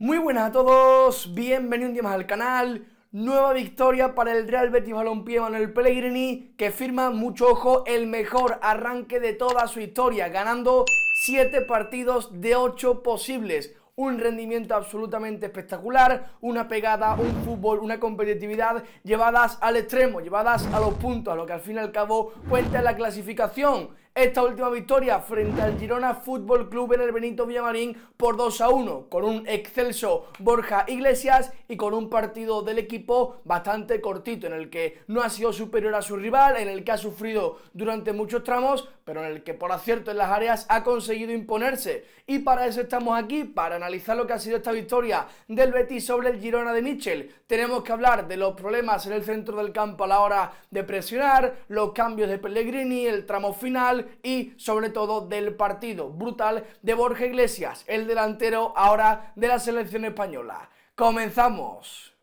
Muy buenas a todos, bienvenidos un día más al canal. Nueva victoria para el Real Betis Balompié Manuel Pellegrini, que firma, mucho ojo, el mejor arranque de toda su historia, ganando 7 partidos de 8 posibles. Un rendimiento absolutamente espectacular, una pegada, un fútbol, una competitividad llevadas al extremo, llevadas a los puntos, a lo que al fin y al cabo cuenta en la clasificación. Esta última victoria frente al Girona Fútbol Club en el Benito Villamarín por 2-1, con un excelso Borja Iglesias y con un partido del equipo bastante cortito, en el que no ha sido superior a su rival, en el que ha sufrido durante muchos tramos, pero en el que por acierto en las áreas ha conseguido imponerse. Y para eso estamos aquí, para analizar lo que ha sido esta victoria del Betis sobre el Girona de Michel. Tenemos que hablar de los problemas en el centro del campo a la hora de presionar, los cambios de Pellegrini, el tramo final y sobre todo del partido brutal de Borja Iglesias, el delantero ahora de la selección española. ¡Comenzamos!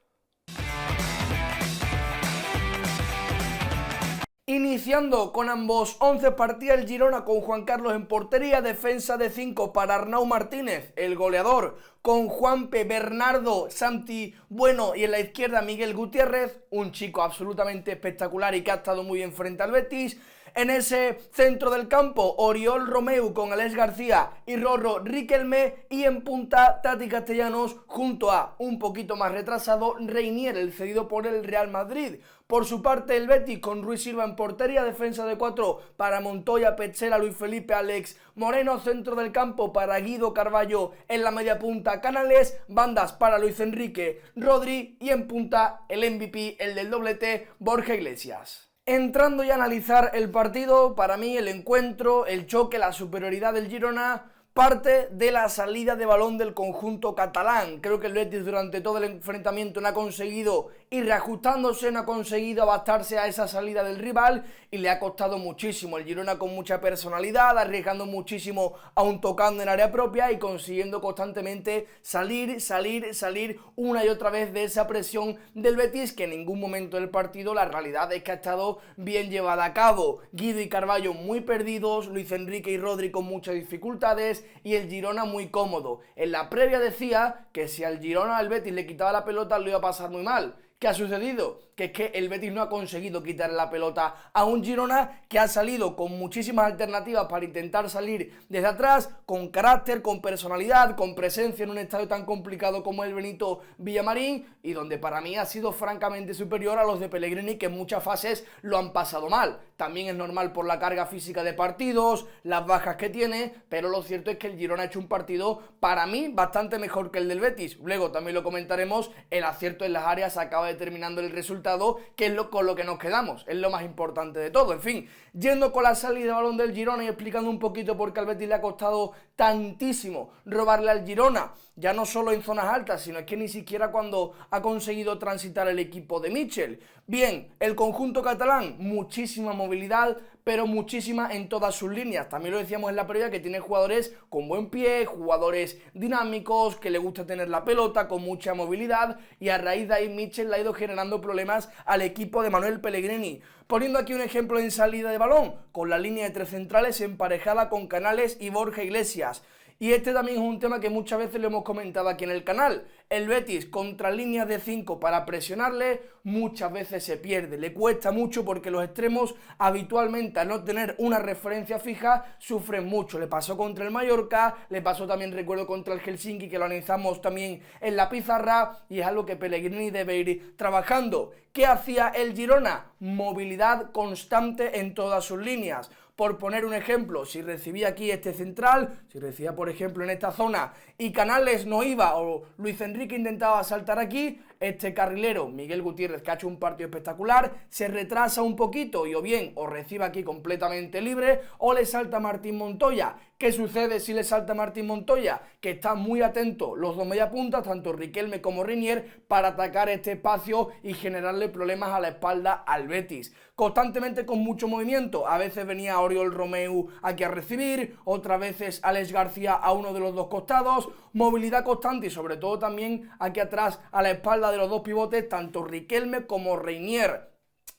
Iniciando con ambos 11 partía el Girona con Juan Carlos en portería, defensa de 5 para Arnau Martínez, el goleador, con Juanpe, Bernardo, Santi Bueno y en la izquierda Miguel Gutiérrez, un chico absolutamente espectacular y que ha estado muy bien frente al Betis. En ese centro del campo, Oriol Romeu con Alex García y Rorro Riquelme, y en punta Tati Castellanos junto a, un poquito más retrasado, Reinier, el cedido por el Real Madrid. Por su parte el Betis con Rui Silva en portería, defensa de 4 para Montoya, Petzela, Luis Felipe, Alex Moreno, centro del campo para Guido Carballo, en la media punta Canales, bandas para Luis Enrique, Rodri y en punta el MVP, el del doblete, Borja Iglesias. Entrando ya a analizar el partido, para mí el encuentro, el choque, la superioridad del Girona parte de la salida de balón del conjunto catalán. Creo que el Betis durante todo el enfrentamiento no ha conseguido ir reajustándose, no ha conseguido adaptarse a esa salida del rival y le ha costado muchísimo. El Girona con mucha personalidad, arriesgando muchísimo aún tocando en área propia y consiguiendo constantemente salir una y otra vez de esa presión del Betis, que en ningún momento del partido la realidad es que ha estado bien llevada a cabo. Guido y Carballo muy perdidos, Luis Enrique y Rodri con muchas dificultades y el Girona muy cómodo. En la previa decía que si al Girona al Betis le quitaba la pelota lo iba a pasar muy mal. ¿Qué ha sucedido? Que es que el Betis no ha conseguido quitar la pelota a un Girona que ha salido con muchísimas alternativas para intentar salir desde atrás, con carácter, con personalidad, con presencia en un estadio tan complicado como el Benito Villamarín, y donde para mí ha sido francamente superior a los de Pellegrini, que en muchas fases lo han pasado mal. También es normal por la carga física de partidos, las bajas que tiene, pero lo cierto es que el Girona ha hecho un partido para mí bastante mejor que el del Betis. Luego también lo comentaremos, el acierto en las áreas acaba determinando el resultado, que es con lo que nos quedamos, es lo más importante de todo. En fin, yendo con la salida de balón del Girona y explicando un poquito por qué al Betis le ha costado tantísimo robarle al Girona, ya no solo en zonas altas, sino es que ni siquiera cuando ha conseguido transitar el equipo de Michel. Bien, el conjunto catalán, muchísima movilidad, pero muchísima en todas sus líneas. También lo decíamos en la previa, que tiene jugadores con buen pie, jugadores dinámicos, que le gusta tener la pelota, con mucha movilidad, y a raíz de ahí Michel le ha ido generando problemas al equipo de Manuel Pellegrini. Poniendo aquí un ejemplo en salida de balón, con la línea de 3 centrales emparejada con Canales y Borja Iglesias. Y este también es un tema que muchas veces lo hemos comentado aquí en el canal. El Betis contra líneas de 5 para presionarle muchas veces se pierde, le cuesta mucho porque los extremos habitualmente, al no tener una referencia fija, sufren mucho. Le pasó contra el Mallorca, le pasó también, recuerdo, contra el Helsinki, que lo analizamos también en la pizarra, y es algo que Pellegrini debe ir trabajando. ¿Qué hacía el Girona? Movilidad constante en todas sus líneas. Por poner un ejemplo, si recibía aquí este central, si recibía por ejemplo en esta zona y Canales no iba, o Luis Enrique intentaba saltar aquí, este carrilero, Miguel Gutiérrez, que ha hecho un partido espectacular, se retrasa un poquito y o bien o recibe aquí completamente libre o le salta Martín Montoya. ¿Qué sucede si le salta Martín Montoya? Que están muy atentos los dos mediapuntas, tanto Riquelme como Reinier, para atacar este espacio y generarle problemas a la espalda al Betis. Constantemente con mucho movimiento, a veces venía Oriol Romeu aquí a recibir, otras veces Alex García a uno de los dos costados, movilidad constante y sobre todo también aquí atrás a la espalda de los dos pivotes, tanto Riquelme como Reinier.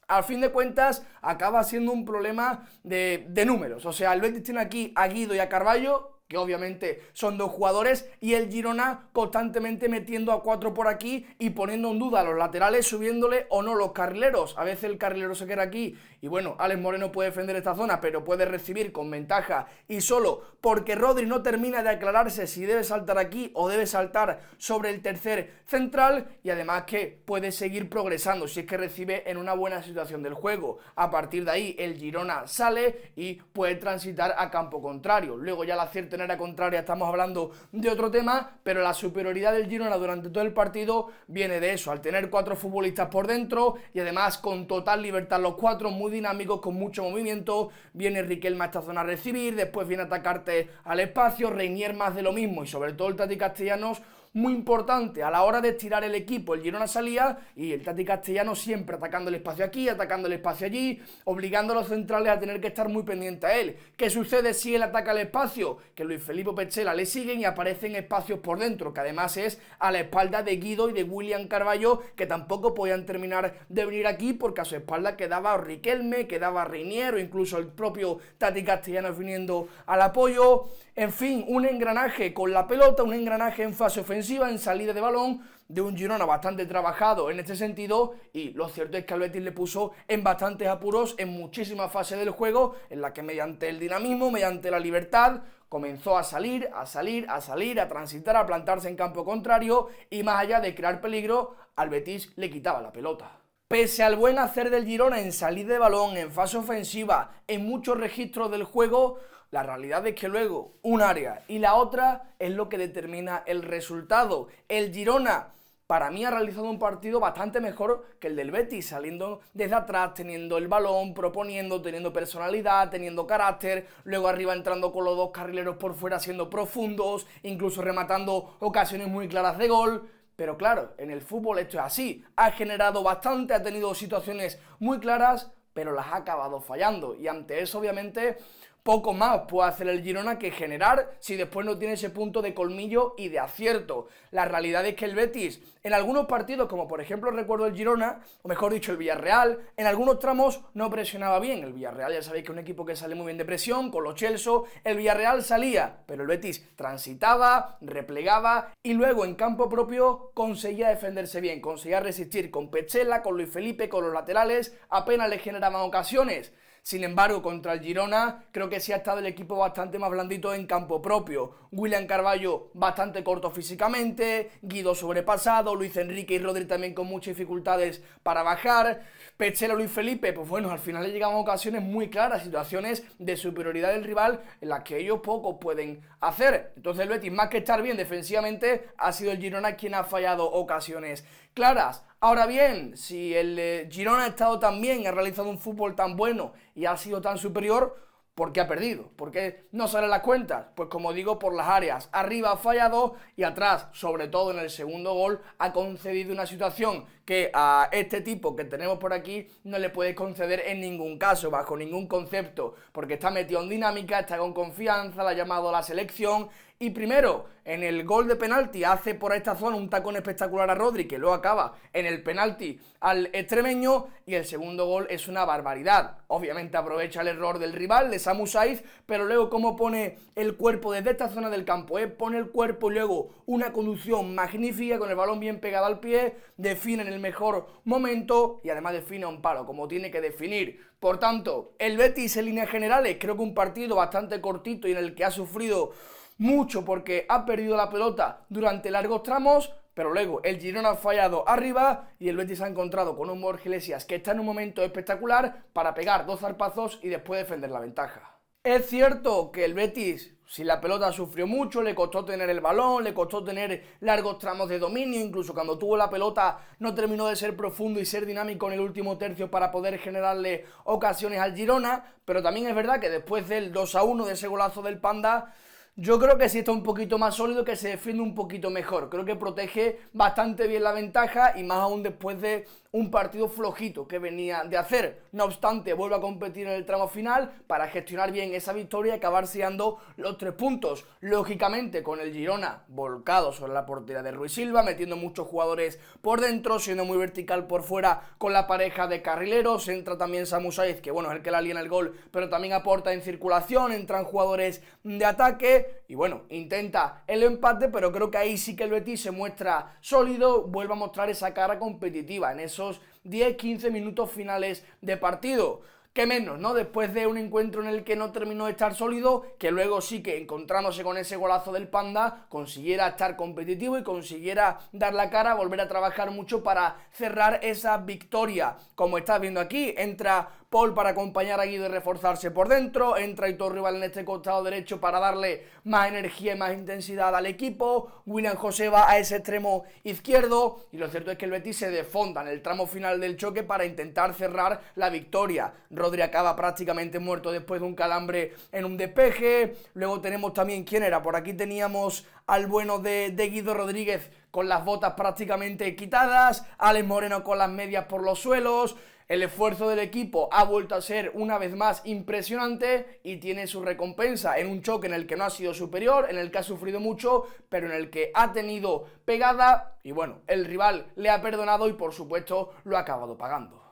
Al fin de cuentas acaba siendo un problema de números. O sea, el Betis tiene aquí a Guido y a Carballo, que obviamente son dos jugadores, y el Girona constantemente metiendo a 4 por aquí y poniendo en duda a los laterales, subiéndole o no los carrileros. A veces el carrilero se queda aquí y bueno, Alex Moreno puede defender esta zona, pero puede recibir con ventaja, y solo porque Rodri no termina de aclararse si debe saltar aquí o debe saltar sobre el tercer central, y además que puede seguir progresando si es que recibe en una buena situación del juego. A partir de ahí el Girona sale y puede transitar a campo contrario. Luego ya la cierta en área contraria estamos hablando de otro tema, pero la superioridad del Girona durante todo el partido viene de eso, al tener 4 futbolistas por dentro y además con total libertad los 4, muy dinámicos, con mucho movimiento. Viene Riquelme a esta zona a recibir, después viene a atacarte al espacio, Reinier más de lo mismo, y sobre todo el Tati Castellanos, muy importante a la hora de estirar el equipo. El Girona salía y el Tati Castellanos siempre atacando el espacio aquí, atacando el espacio allí, obligando a los centrales a tener que estar muy pendiente a él. ¿Qué sucede si él ataca el espacio? Que Luis Felipe Petzela le siguen y aparecen espacios por dentro, que además es a la espalda de Guido y de William Carballo, que tampoco podían terminar de venir aquí porque a su espalda quedaba Riquelme, quedaba Reinier o incluso el propio Tati Castellanos viniendo al apoyo. En fin, un engranaje con la pelota, un engranaje en fase ofensiva, en salida de balón, de un Girona bastante trabajado en este sentido, y lo cierto es que al Betis le puso en bastantes apuros en muchísimas fases del juego, en la que mediante el dinamismo, mediante la libertad, comenzó a salir, a transitar, a plantarse en campo contrario, y más allá de crear peligro, al Betis le quitaba la pelota. Pese al buen hacer del Girona en salida de balón, en fase ofensiva, en muchos registros del juego, la realidad es que luego un área y la otra es lo que determina el resultado. El Girona, para mí, ha realizado un partido bastante mejor que el del Betis, saliendo desde atrás, teniendo el balón, proponiendo, teniendo personalidad, teniendo carácter, luego arriba entrando con los 2 carrileros por fuera siendo profundos, incluso rematando ocasiones muy claras de gol. Pero claro, en el fútbol esto es así, ha generado bastante, ha tenido situaciones muy claras, pero las ha acabado fallando, y ante eso obviamente poco más puede hacer el Girona que generar si después no tiene ese punto de colmillo y de acierto. La realidad es que el Betis, en algunos partidos, como por ejemplo recuerdo el Girona, o mejor dicho el Villarreal, en algunos tramos no presionaba bien. El Villarreal ya sabéis que es un equipo que sale muy bien de presión, con los Chelsea, el Villarreal salía, pero el Betis transitaba, replegaba y luego en campo propio conseguía defenderse bien, conseguía resistir con Petzela, con Luis Felipe, con los laterales, apenas le generaban ocasiones. Sin embargo, contra el Girona creo que sí ha estado el equipo bastante más blandito en campo propio. William Carballo bastante corto físicamente, Guido sobrepasado, Luis Enrique y Rodri también con muchas dificultades para bajar, Petzela, Luis Felipe, pues bueno, al final le llegaban ocasiones muy claras, situaciones de superioridad del rival en las que ellos poco pueden hacer. Entonces el Betis, más que estar bien defensivamente, ha sido el Girona quien ha fallado ocasiones claras. Ahora bien, si el Girona ha estado tan bien, ha realizado un fútbol tan bueno y ha sido tan superior, ¿por qué ha perdido? ¿Por qué no salen las cuentas? Pues como digo, por las áreas. Arriba ha fallado y atrás, sobre todo en el segundo gol, ha concedido una situación que a este tipo que tenemos por aquí no le puede conceder en ningún caso, bajo ningún concepto, porque está metido en dinámica, está con confianza, la ha llamado a la selección. Y primero, en el gol de penalti hace por esta zona un tacón espectacular a Rodri, que luego acaba en el penalti al extremeño, y el segundo gol es una barbaridad. Obviamente aprovecha el error del rival, de Samu Saiz, pero luego cómo pone el cuerpo desde esta zona del campo, pone el cuerpo y luego una conducción magnífica con el balón bien pegado al pie, define en el mejor momento y además define a un palo, como tiene que definir. Por tanto, el Betis en líneas generales creo que un partido bastante cortito y en el que ha sufrido mucho porque ha perdido la pelota durante largos tramos, pero luego el Girona ha fallado arriba y el Betis ha encontrado con un Borja Iglesias que está en un momento espectacular para pegar 2 zarpazos y después defender la ventaja. Es cierto que el Betis, si la pelota sufrió mucho, le costó tener el balón, le costó tener largos tramos de dominio, incluso cuando tuvo la pelota no terminó de ser profundo y ser dinámico en el último tercio para poder generarle ocasiones al Girona, pero también es verdad que después del 2-1 de ese golazo del Panda, yo creo que sí está un poquito más sólido, que se defiende un poquito mejor. Creo que protege bastante bien la ventaja y más aún después de un partido flojito que venía de hacer. No obstante, vuelve a competir en el tramo final para gestionar bien esa victoria y acabar sellando los 3 puntos. Lógicamente, con el Girona volcado sobre la portería de Rui Silva, metiendo muchos jugadores por dentro, siendo muy vertical por fuera con la pareja de carrileros. Entra también Samu Saiz, que bueno, es el que la lía en el gol, pero también aporta en circulación, entran jugadores de ataque. pierde y bueno, intenta el empate, pero creo que ahí sí que el Betis se muestra sólido, vuelve a mostrar esa cara competitiva en esos 10-15 minutos finales de partido. ¿Qué menos, no? Después de un encuentro en el que no terminó de estar sólido, que luego sí que encontrándose con ese golazo del Panda, consiguiera estar competitivo y consiguiera dar la cara, volver a trabajar mucho para cerrar esa victoria. Como estás viendo aquí, entra Paul para acompañar a Guido y reforzarse por dentro, entra Aitor Rival en este costado derecho para darle más energía y más intensidad al equipo, William José va a ese extremo izquierdo y lo cierto es que el Betis se desfonda en el tramo final del choque para intentar cerrar la victoria. Rodri acaba prácticamente muerto después de un calambre en un despeje. Luego tenemos también, ¿quién era? Por aquí teníamos al bueno de Guido Rodríguez con las botas prácticamente quitadas, Alex Moreno con las medias por los suelos. El esfuerzo del equipo ha vuelto a ser una vez más impresionante y tiene su recompensa en un choque en el que no ha sido superior, en el que ha sufrido mucho, pero en el que ha tenido pegada y bueno, el rival le ha perdonado y por supuesto lo ha acabado pagando.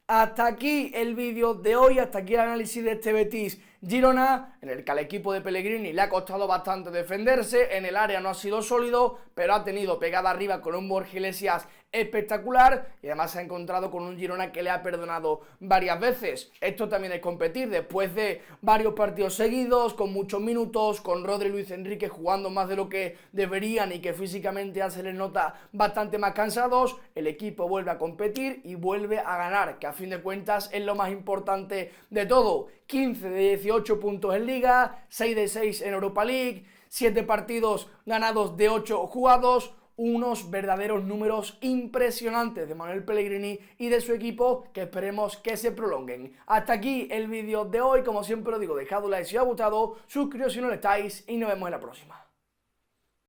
Hasta aquí el vídeo de hoy, hasta aquí el análisis de este Betis Girona, en el que al equipo de Pellegrini le ha costado bastante defenderse, en el área no ha sido sólido, pero ha tenido pegada arriba con un Borja Iglesias espectacular y además se ha encontrado con un Girona que le ha perdonado varias veces. Esto también es competir, después de varios partidos seguidos, con muchos minutos, con Rodri y Luis Enrique jugando más de lo que deberían y que físicamente ya se les nota bastante más cansados, el equipo vuelve a competir y vuelve a ganar, que a fin de cuentas es lo más importante de todo. 15 de 18 puntos en Liga, 6 de 6 en Europa League, 7 partidos ganados de 8 jugados, unos verdaderos números impresionantes de Manuel Pellegrini y de su equipo que esperemos que se prolonguen. Hasta aquí el vídeo de hoy, como siempre os digo, dejad un like si os ha gustado, suscribiros si no lo estáis y nos vemos en la próxima.